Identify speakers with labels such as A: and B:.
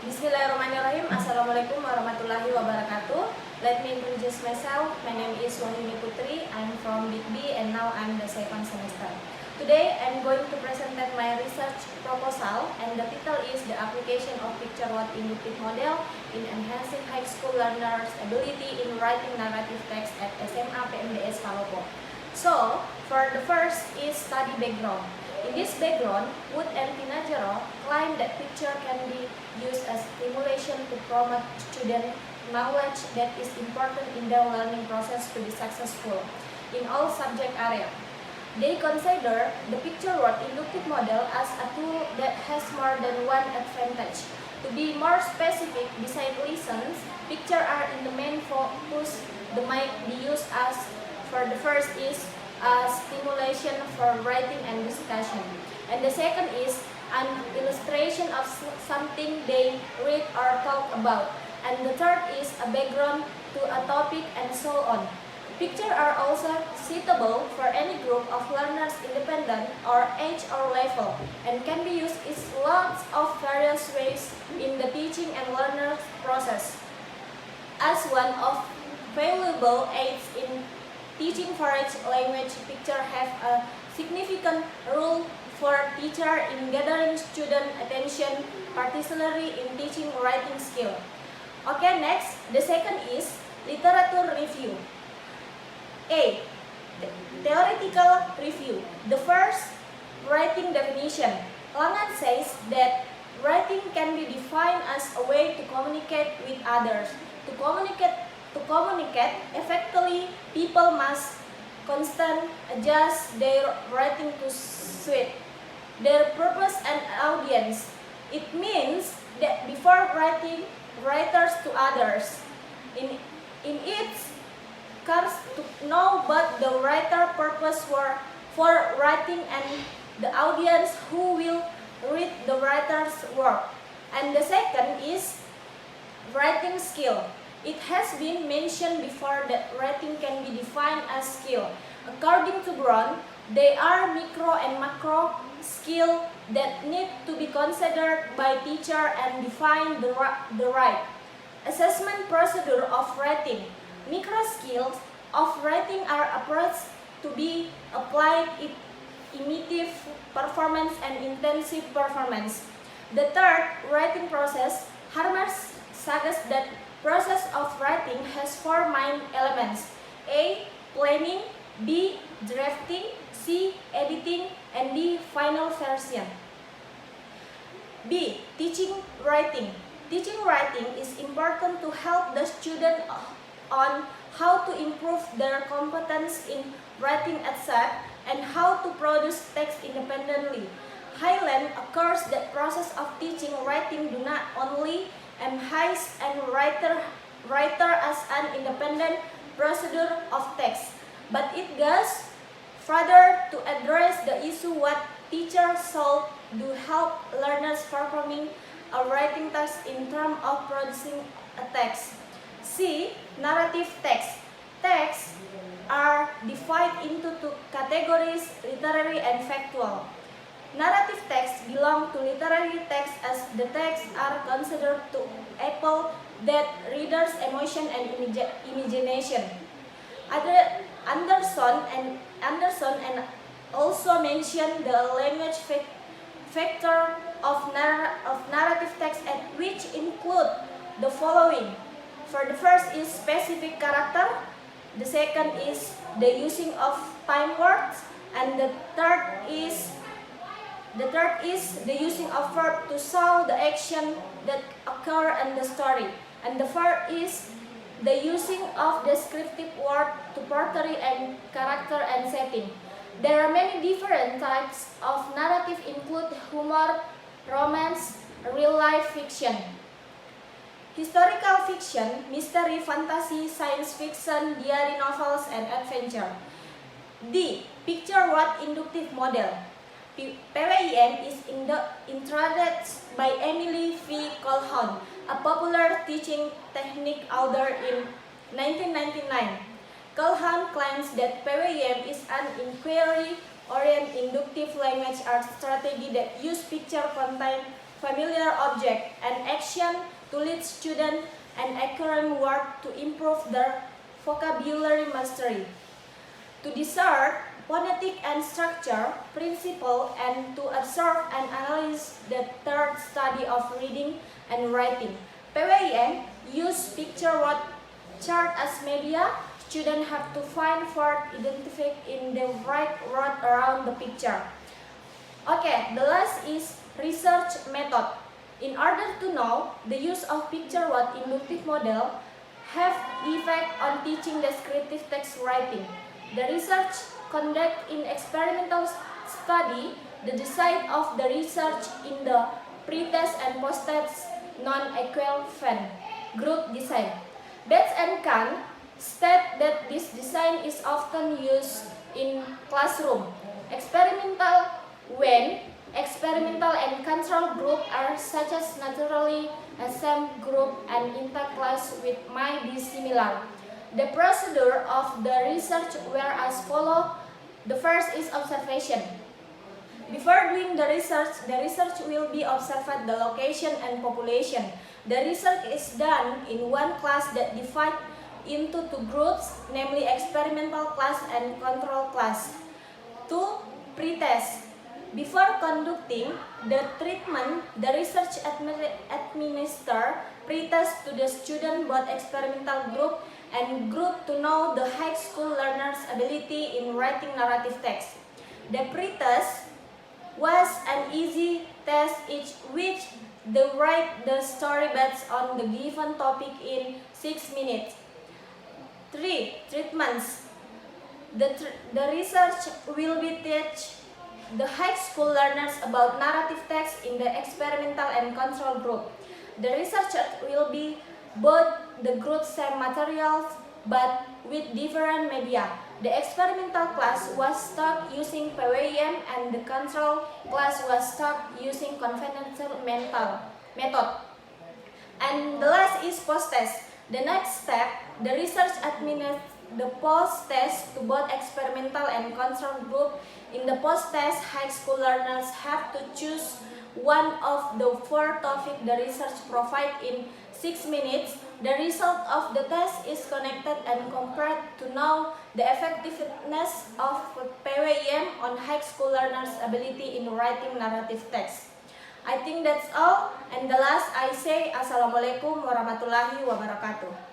A: Bismillahirrahmanirrahim. Assalamualaikum warahmatullahi wabarakatuh. Let me introduce myself. My name is Wahyuni Putri. I'm from Big B and now I'm the second semester. Today I'm going to present my research proposal and the title is the application of picture word inductive model in enhancing high school learners' ability in writing narrative text at SMA PMDS Palopo. So, for the first is study background. In this background, Wood and Tinajero claim that picture can be used as stimulation to promote student knowledge that is important in their learning process to be successful in all subject areas. They consider the picture word inductive model as a tool that has more than one advantage. To be more specific, besides lessons, pictures are in the main focus. The might be used as for the first is a stimulation for writing and discussion. And the second is an illustration of something they read or talk about. And the third is a background to a topic and so on. Pictures are also suitable for any group of learners independent or age or level and can be used in lots of various ways in the teaching and learning process. As one of valuable aids in teaching foreign language, pictures have a significant role for teacher in gathering student attention, particularly in teaching writing skill. Okay, next, the second is literature review. A. Theoretical review. The first, writing definition. Langan says that writing can be defined as a way to communicate with others. To communicate effectively, people must constantly adjust their writing to suit their purpose and audience. It means that before writing, writers to others. In its course to know what the writer purpose for writing and the audience who will read the writer's work. And the second is writing skill. It has been mentioned before that writing can be defined as skill. According to Brown, they are micro and macro skill that need to be considered by teacher and define the right assessment procedure of writing. Micro skills of writing are approached to be applied in immediate performance and intensive performance. The third writing process, Harmer suggests that process of writing has four main elements: A. Planning, B. Drafting, C. Editing, and D. Final version. B. Teaching writing. Teaching writing is important to help the student on how to improve their competence in writing etc. and how to produce text independently. Highland occurs that process of teaching writing do not only emphasize and writer as an independent procedure of text, but it goes further to address the issue what teachers should do help learners performing a writing task in terms of producing a text. C. Narrative text. Texts are divided into two categories, literary and factual. Narrative texts belong to literary texts as the texts are considered to appeal that readers' emotion and imagination. Anderson and also mentioned the language factor of narrative text, which include the following. For the first is specific character, the second is the using of time words, and the third is the using of verb to show the action that occur in the story, and the fourth is the using of descriptive word to portray and character and setting. There are many different types of narrative include humor, romance, real-life fiction, historical fiction, mystery, fantasy, science fiction, diary novels, and adventure. D. Picture word inductive model. PWIM is introduced by Emily V. Colhoun, a popular teaching technique author in 1999. Colhoun claims that PWIM is an inquiry orient inductive language arts strategy that use picture content, familiar object, and action to lead students and acquiring word to improve their vocabulary mastery. To discern phonetic and structure principle and to observe and analyze the third study of reading and writing. PWM use picture word chart as media. Students have to find word identified in the right word around the picture. Okay, the last is research method. In order to know the use of picture word inductive model have effect on teaching descriptive text writing. The research conducted in experimental study, the design of the research in the pre-test and post-test non-equivalent group design. Betts and Kahn state that this design is often used in classroom. When experimental and control group are such as naturally assembled group and inter-class with might be similar. The procedure of the research were as follows. The first is observation. Before doing the research will be observed the location and population. The research is done in one class that divided into two groups, namely experimental class and control class. 2. Pre-test. Before conducting the treatment, the research administer pre-test to the student both experimental group and group to know the high school learners' ability in writing narrative text. The pre-test was an easy test each which they write the story based on the given topic in 6 minutes. 3. Treatments. The research will be teach the high school learners about narrative text in the experimental and control group. The research will be both the group same materials but with different media. The experimental class was taught using PWM and the control class was taught using conventional method. And the last is post-test. The next step, the research administers the post-test to both experimental and control group. In the post-test, high school learners have to choose one of the 4 topics the research provides in 6 minutes. The result of the test is connected and compared to know the effectiveness of PWM on high school learners' ability in writing narrative text. I think that's all. And the last I say, Assalamualaikum warahmatullahi wabarakatuh.